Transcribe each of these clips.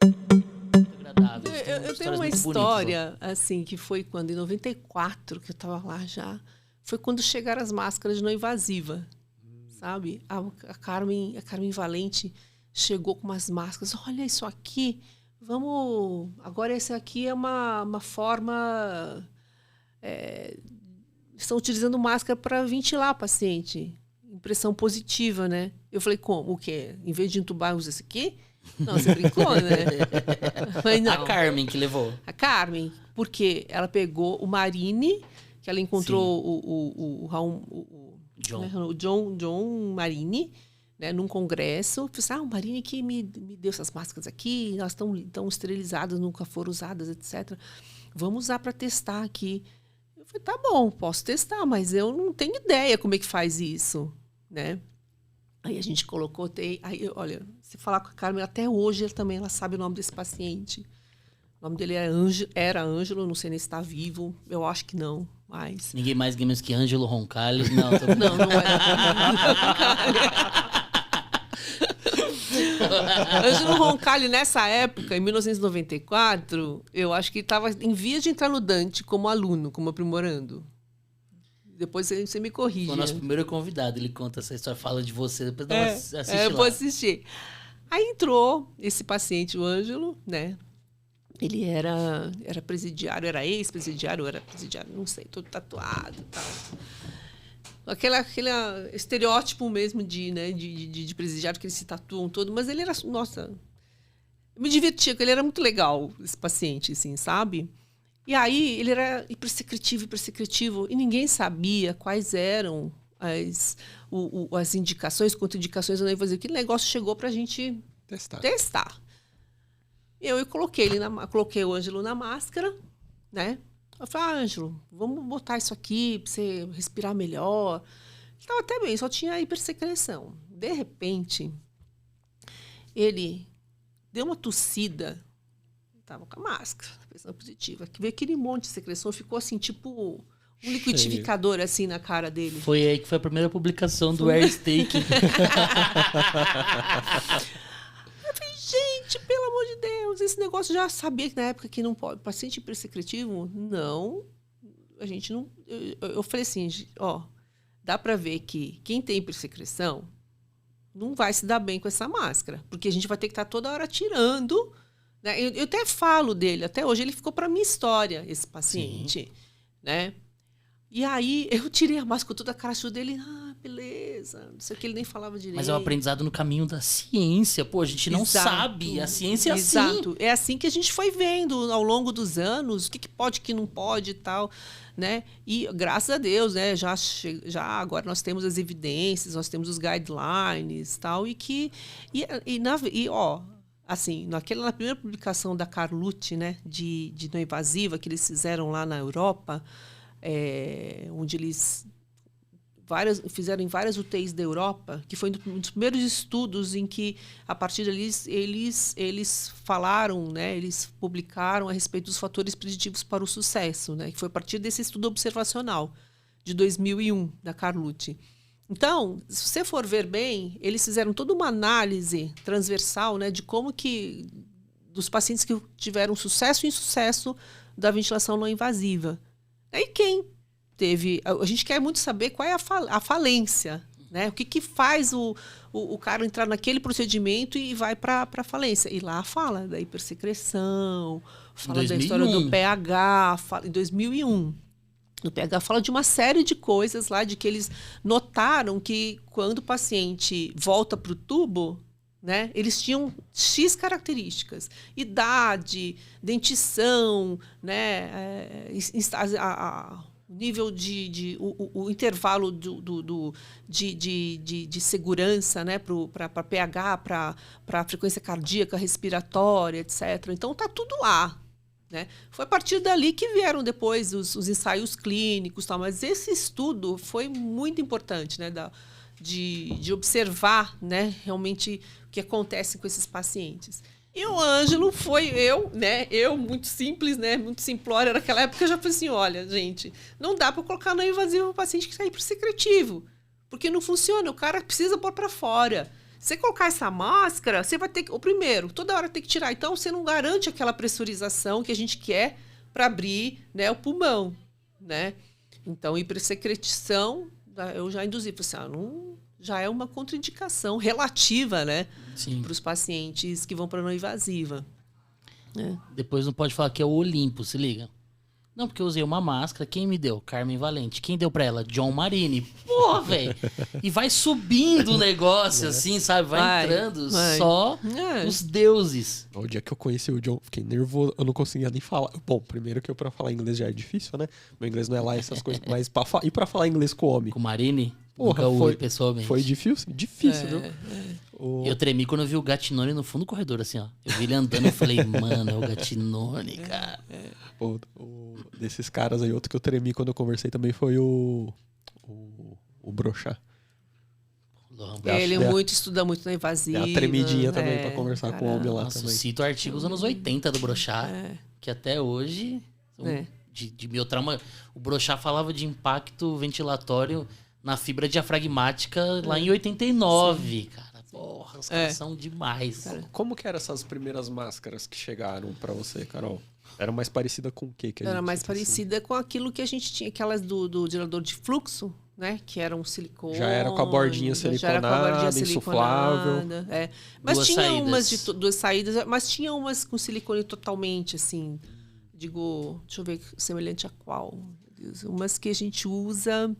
Muito agradável. Eu tenho uma história, assim, que foi quando, em 94, que eu estava lá já, foi quando chegaram as máscaras de não invasiva, sabe? A Carmen Valente chegou com umas máscaras. Olha isso aqui, vamos... Agora esse aqui é uma forma... estão utilizando máscara para ventilar o paciente. Impressão positiva, né? Eu falei, como? O quê? Em vez de entubar, usa esse aqui? Não, você brincou, né? Mas não. A Carmen que levou. A Carmen, porque ela pegou o Marini, que ela encontrou o John Marini, né, num congresso. Falei, o Marini que me deu essas máscaras aqui, elas estão esterilizadas, nunca foram usadas, etc. Vamos usar para testar aqui. Eu falei, tá bom, posso testar, mas eu não tenho ideia como é que faz isso, né? Aí a gente colocou, aí, olha, se falar com a Carmen, até hoje ela sabe o nome desse paciente. O nome dele era Ângelo, não sei nem se está vivo, eu acho que não, mas... Ninguém mais menos que Ângelo Roncalli. Não, não era. Ângelo Roncalli, nessa época, em 1994, eu acho que estava em vias de entrar no Dante como aluno, como aprimorando. Depois você me corrige. Foi o nosso primeiro convidado, ele conta essa história, fala de você, depois dá uma assiste lá. Eu vou assistir. Aí entrou esse paciente, o Ângelo, né? Ele era presidiário, era ex-presidiário, era presidiário, não sei, todo tatuado e tal. Aquele estereótipo mesmo de presidiário, que eles se tatuam todo, mas ele era, nossa, eu me divertia, porque ele era muito legal, esse paciente, assim, sabe? E aí ele era hipersecretivo, e ninguém sabia quais eram as indicações, contraindicações, eu não ia fazer. Aquele negócio chegou para a gente testar. Eu coloquei o Ângelo na máscara, né? Eu falei, Ângelo, vamos botar isso aqui para você respirar melhor. Estava até bem, só tinha hipersecreção. De repente, ele deu uma tossida, estava com a máscara, pressão positiva, que veio aquele monte de secreção, ficou assim, tipo um liquidificador assim na cara dele. Foi aí que foi a primeira publicação do Air Steak. Eu falei, gente, pelo amor de Deus, esse negócio já sabia que na época que não pode. Paciente hipersecretivo, não. A gente não. Eu falei assim, ó, dá para ver que quem tem hipersecreção não vai se dar bem com essa máscara, porque a gente vai ter que estar toda hora tirando. Né? Eu até falo dele, até hoje ele ficou para minha história, esse paciente, né? E aí eu tirei a máscara toda a cara dele, beleza, não sei o que, ele nem falava direito. Mas é o aprendizado no caminho da ciência, pô, a gente não sabe, a ciência é assim. Exato, é assim que a gente foi vendo ao longo dos anos, o que pode, o que não pode e tal, né? E graças a Deus, né, já agora nós temos as evidências, nós temos os guidelines e tal, assim, na primeira publicação da Carlucci, né, de não invasiva, que eles fizeram lá na Europa, onde eles fizeram em várias UTIs da Europa, que foi um dos primeiros estudos em que, a partir dali, eles falaram, né, eles publicaram a respeito dos fatores preditivos para o sucesso, né, que foi a partir desse estudo observacional de 2001, da Carlucci. Então, se você for ver bem, eles fizeram toda uma análise transversal, né, de como que dos pacientes que tiveram sucesso e insucesso da ventilação não invasiva. E quem teve... A gente quer muito saber qual é a falência, né? O que faz o cara entrar naquele procedimento e vai para a falência. E lá fala da hipersecreção, fala da história do pH, em 2001. No pH fala de uma série de coisas lá, de que eles notaram que quando o paciente volta para o tubo, né, eles tinham X características. Idade, dentição, né, o nível o intervalo de segurança, né, para pH, para frequência cardíaca, respiratória, etc. Então, está tudo lá. Né? Foi a partir dali que vieram depois os ensaios clínicos, tal, mas esse estudo foi muito importante, né, de observar, né, realmente o que acontece com esses pacientes. E o Ângelo foi eu muito simples, né, muito simplória naquela época, eu já falei assim, olha, gente, não dá para colocar não invasivo um paciente que está hipersecretivo, porque não funciona, o cara precisa pôr para fora. Você colocar essa máscara, você vai ter que... O primeiro, toda hora tem que tirar. Então, você não garante aquela pressurização que a gente quer para abrir, né, o pulmão, né? Então, hipersecreção, eu já induzi. Falei assim, já é uma contraindicação relativa, né? Para os pacientes que vão para não invasiva. Depois não pode falar que é o Olimpo, se liga. Não, porque eu usei uma máscara. Quem me deu? Carmen Valente. Quem deu pra ela? John Marini. Porra, velho. E vai subindo o negócio, assim, sabe? Vai entrando só os deuses. O dia que eu conheci o John, fiquei nervoso. Eu não conseguia nem falar. Bom, primeiro que eu pra falar inglês já é difícil, né? Meu inglês não é lá essas coisas. Mas e pra falar inglês com o homem? Com o Marini? Porra, pessoalmente. Foi difícil, viu? Eu tremi quando eu vi o Gattinone no fundo do corredor, assim, ó. Eu vi ele andando e falei, mano, é o Gattinone, cara. Desses caras aí, outro que eu tremi quando eu conversei também foi o Brochá. Ele estuda muito na invasiva. É a tremidinha também pra conversar com o homem lá também. Eu cito artigos anos 80 do Brochá, que até hoje, de meu trauma, o Brochá falava de impacto ventilatório na fibra diafragmática lá em 89, cara. Porra, os caras são demais. Cara. Como que eram essas primeiras máscaras que chegaram pra você, Carol? Era mais parecida com o quê? Era mais parecida com aquilo que a gente tinha, aquelas do gerador de fluxo, né? Que era um silicone. Já era com a bordinha siliconada, insuflável. Mas tinha umas de duas saídas, mas tinha umas com silicone totalmente, assim. Digo, deixa eu ver, semelhante a qual? Umas que a gente usa...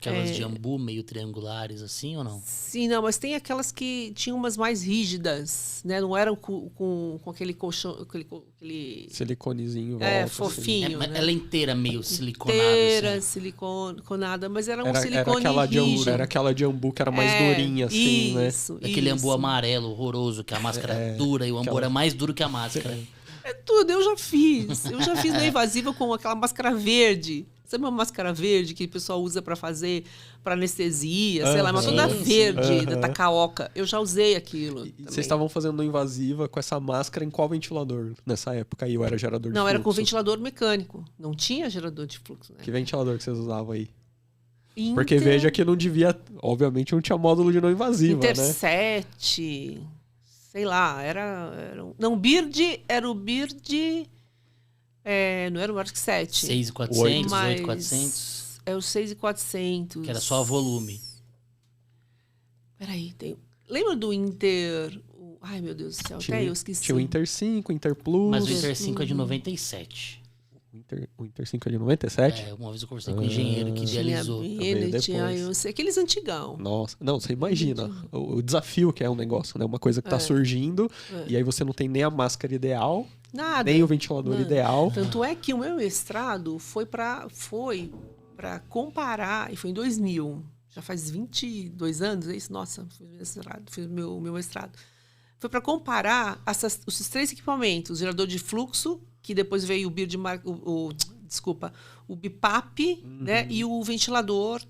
Aquelas de ambu meio triangulares, assim, ou não? Sim, não, mas tem aquelas que tinham umas mais rígidas, né? Não eram com aquele colchão, aquele siliconezinho. fofinho. Né? Ela inteira meio siliconada. Inteira, assim. siliconada, mas era um silicone rígido. Era aquela de ambu que era mais durinha, assim, né? Aquele ambu amarelo horroroso, que a máscara é dura e o ambu era mais duro que a máscara. É tudo, eu já fiz. Eu já fiz na invasiva com aquela máscara verde. Sabe uma máscara verde que o pessoal usa para fazer para anestesia, sei lá, mas toda verde, da Takaoka. Eu já usei aquilo. E vocês estavam fazendo invasiva com essa máscara em qual ventilador nessa época aí? Ou era gerador de fluxo? Não, era com ventilador mecânico. Não tinha gerador de fluxo, né? Que ventilador que vocês usavam aí? Porque veja que não devia... Obviamente não tinha módulo de não invasiva, Interset, né? Sei lá, não, Bird, era o Bird... não era o Arc 7. 6.400, 8.400. É o 6.400. Que era só volume. Peraí, lembra do Inter... Ai, meu Deus do céu, até eu esqueci. Tinha o Inter 5, Inter Plus... Mas o Inter 5 é de 97. O Inter 5 é de 97? Uma vez eu conversei com um engenheiro que idealizou. Tinha aqueles antigão. Nossa, não, você imagina o desafio que é um negócio, né? Uma coisa que tá surgindo e aí você não tem nem a máscara ideal, nem o ventilador ideal. Tanto é que o meu mestrado foi para comparar, e foi em 2000, já faz 22 anos, é isso? Nossa, foi meu mestrado. Foi para comparar esses três equipamentos, o gerador de fluxo, que depois veio o BIPAP, né, e o ventilador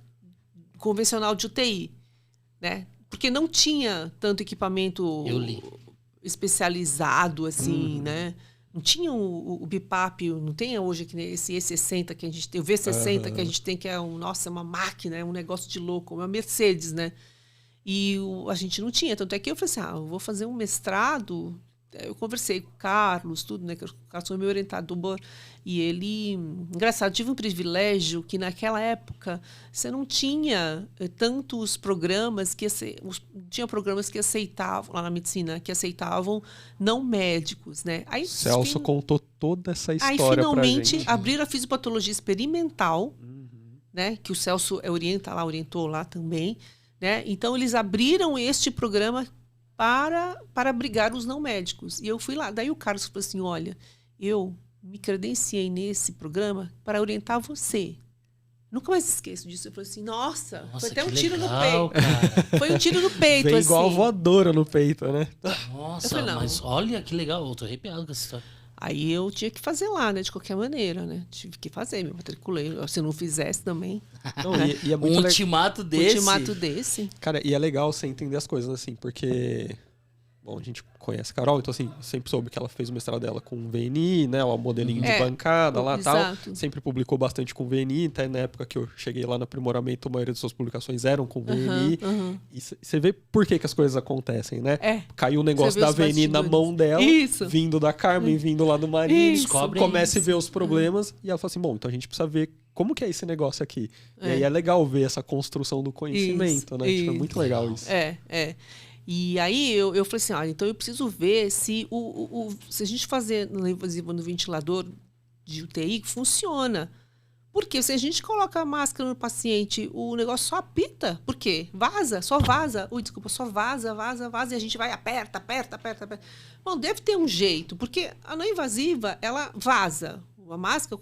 convencional de UTI, né? Porque não tinha tanto equipamento especializado assim, né? Não tinha o BIPAP, não tem hoje que esse E60 que a gente tem, o V60 que a gente tem, que é uma máquina, é um negócio de louco, uma Mercedes, né? E a gente não tinha, tanto é que eu falei assim, eu vou fazer um mestrado. Eu conversei com o Carlos, tudo, né? Que o Carlos foi meu orientador. E ele... Engraçado, tive um privilégio que naquela época você não tinha tantos programas que... Tinha programas que aceitavam, lá na medicina, que aceitavam não médicos, né? Aí, Celso contou toda essa história pra gente. Aí, finalmente, abriram a fisiopatologia experimental, né? Que o Celso orientou lá também, né? Então, eles abriram este programa para abrigar os não médicos. E eu fui lá. Daí o Carlos falou assim, olha, eu me credenciei nesse programa para orientar você. Nunca mais esqueço disso. Eu falei assim, nossa foi até um tiro no peito. Cara. Foi um tiro no peito, Veio assim. igual voadora no peito, né? Nossa, falei, mas olha que legal. Eu tô arrepiado com essa história. Aí eu tinha que fazer lá, né? De qualquer maneira, né? Tive que fazer, me matriculei. Se eu não fizesse também. Não, e é muito ultimato desse. Ultimato desse. Cara, e é legal você entender as coisas, assim, porque Bom, a gente conhece a Carol, então assim, sempre soube que ela fez o mestrado dela com VNI, né? O modelinho de bancada lá e tal. Sempre publicou bastante com VNI, até na época que eu cheguei lá no aprimoramento, a maioria das suas publicações eram com VNI. E você vê por que as coisas acontecem, né? Caiu o negócio da VNI na mão dela, vindo da Carmen, vindo lá do Marinho, começa a ver os problemas, e ela fala assim, bom, então a gente precisa ver como que é esse negócio aqui. E aí é legal ver essa construção do conhecimento, né? Tipo, é muito legal isso. E aí eu falei assim, então eu preciso ver se se a gente fazer no invasivo no ventilador de UTI funciona. Porque se a gente coloca a máscara no paciente, o negócio só apita. Por quê? Só vaza. Só vaza, e a gente vai, aperta. Bom, deve ter um jeito, porque a não invasiva, ela vaza. A máscara,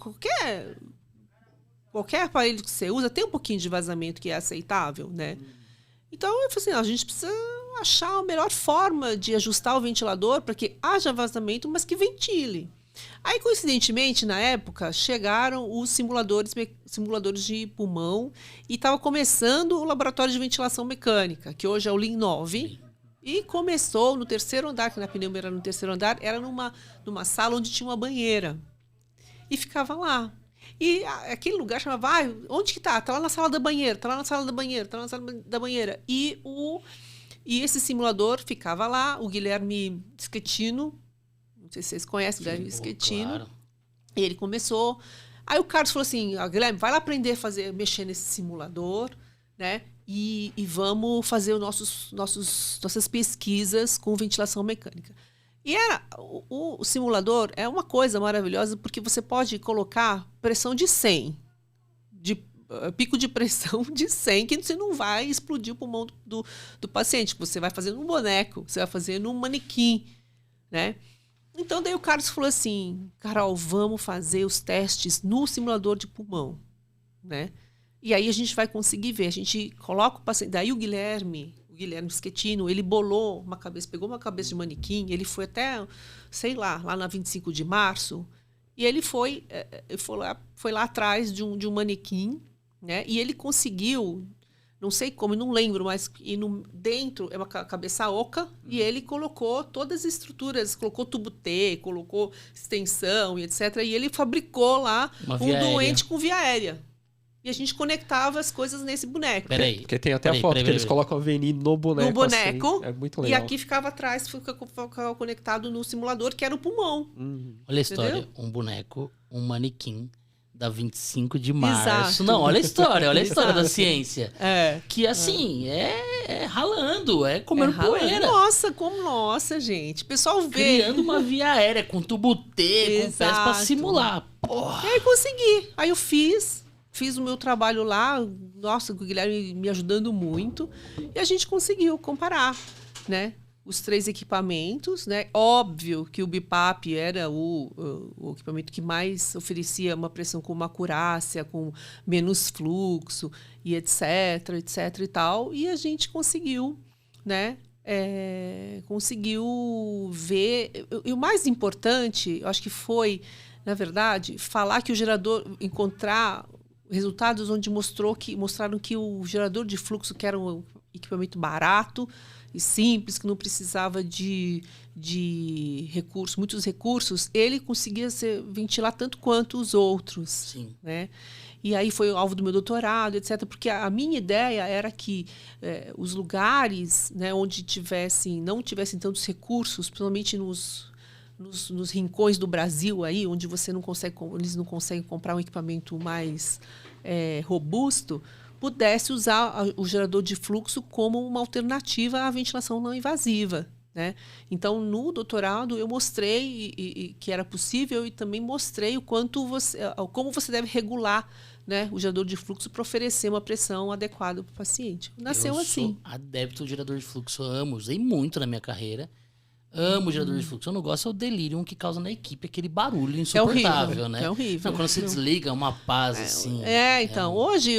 qualquer aparelho que você usa, tem um pouquinho de vazamento que é aceitável, né? Então, eu falei assim, a gente precisa achar a melhor forma de ajustar o ventilador para que haja vazamento, mas que ventile. Aí, coincidentemente, na época, chegaram os simuladores de pulmão e estava começando o laboratório de ventilação mecânica, que hoje é o Lean 9. E começou no terceiro andar, que na pneumo era no terceiro andar, era numa sala onde tinha uma banheira. E ficava lá. E aquele lugar chamava, onde que tá? Tá lá na sala da banheira, E esse simulador ficava lá, o Guilherme Schettino, não sei se vocês conhecem o Guilherme Schettino. Claro. E ele começou. Aí o Carlos falou assim, Guilherme, vai lá aprender a mexer nesse simulador, né? E vamos fazer nossas pesquisas com ventilação mecânica. E o simulador é uma coisa maravilhosa porque você pode colocar pressão de 100, pico de pressão de 100, que você não vai explodir o pulmão do paciente. Você vai fazer num boneco, você vai fazer num manequim, né? Então, daí o Carlos falou assim, Carol, vamos fazer os testes no simulador de pulmão, né? E aí a gente vai conseguir ver. A gente coloca o paciente... Daí o Guilherme Schettino, ele bolou uma cabeça, pegou uma cabeça de manequim, ele foi até, sei lá na 25 de março, e ele foi lá atrás de um manequim, né? E ele conseguiu, não sei como, não lembro, mas dentro é uma cabeça oca, e ele colocou todas as estruturas, colocou tubo T, colocou extensão e etc. E ele fabricou lá doente com via aérea. E a gente conectava as coisas nesse boneco. Peraí. Porque tem até a foto que eles colocam a VNI no boneco. No boneco. Assim. É muito legal. E aqui ficava atrás, ficava conectado no simulador, que era o pulmão. Olha a história. Entendeu? Um boneco, um manequim da 25 de março. Exato. Não, olha a história da ciência. Que assim, é ralando, é comendo poeira. Nossa, gente. O pessoal vê. Criando uma via aérea com tubo T, com pés pra simular. Porra. E aí consegui. Aí eu fiz o meu trabalho lá, nossa, com o Guilherme me ajudando muito, e a gente conseguiu comparar, né, os 3 equipamentos, né? Óbvio que o BiPAP era o equipamento que mais oferecia uma pressão com uma acurácia, com menos fluxo, e etc e tal, e a gente conseguiu, né, conseguiu ver, e o mais importante, eu acho que foi, na verdade, falar que o gerador, encontrar resultados onde mostraram que o gerador de fluxo, que era um equipamento barato e simples, que não precisava de muitos recursos, ele conseguia ventilar tanto quanto os outros. Sim. Né? E aí foi o alvo do meu doutorado, etc. Porque a minha ideia era que os lugares, né, onde não tivessem tantos recursos, principalmente nos rincões do Brasil, aí, onde eles não conseguem comprar um equipamento mais robusto, pudesse usar o gerador de fluxo como uma alternativa à ventilação não invasiva. Né? Então, no doutorado, eu mostrei que era possível e também mostrei como você deve regular, né, o gerador de fluxo para oferecer uma pressão adequada para o paciente. Nasceu assim. Eu sou adepto do gerador de fluxo, eu amo, usei muito na minha carreira. Amo o gerador de fluxo. Eu não gosto é o delírio que causa na equipe, aquele barulho insuportável, né? É horrível. Não, quando você desliga, é uma paz, assim. Então, hoje,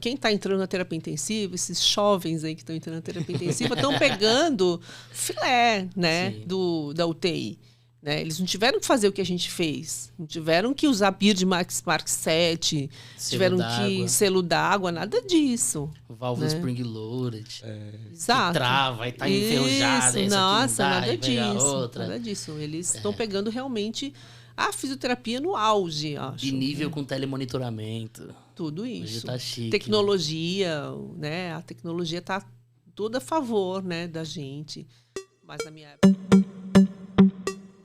quem está entrando na terapia intensiva, esses jovens aí que estão entrando na terapia intensiva, estão pegando filé, né, da UTI. Né? Eles não tiveram que fazer o que a gente fez. Não tiveram que usar Beard Mark 7, tiveram que selo d'água, nada disso. Válvula Spring Loaded. Exato. Que trava e tá enferrujada. Nossa, nada disso. Nada disso. Eles estão pegando realmente a fisioterapia no auge, acho. De nível com telemonitoramento. Tudo isso. Hoje tá chique. Tecnologia, né? A tecnologia tá toda a favor, né, da gente. Mas na minha época...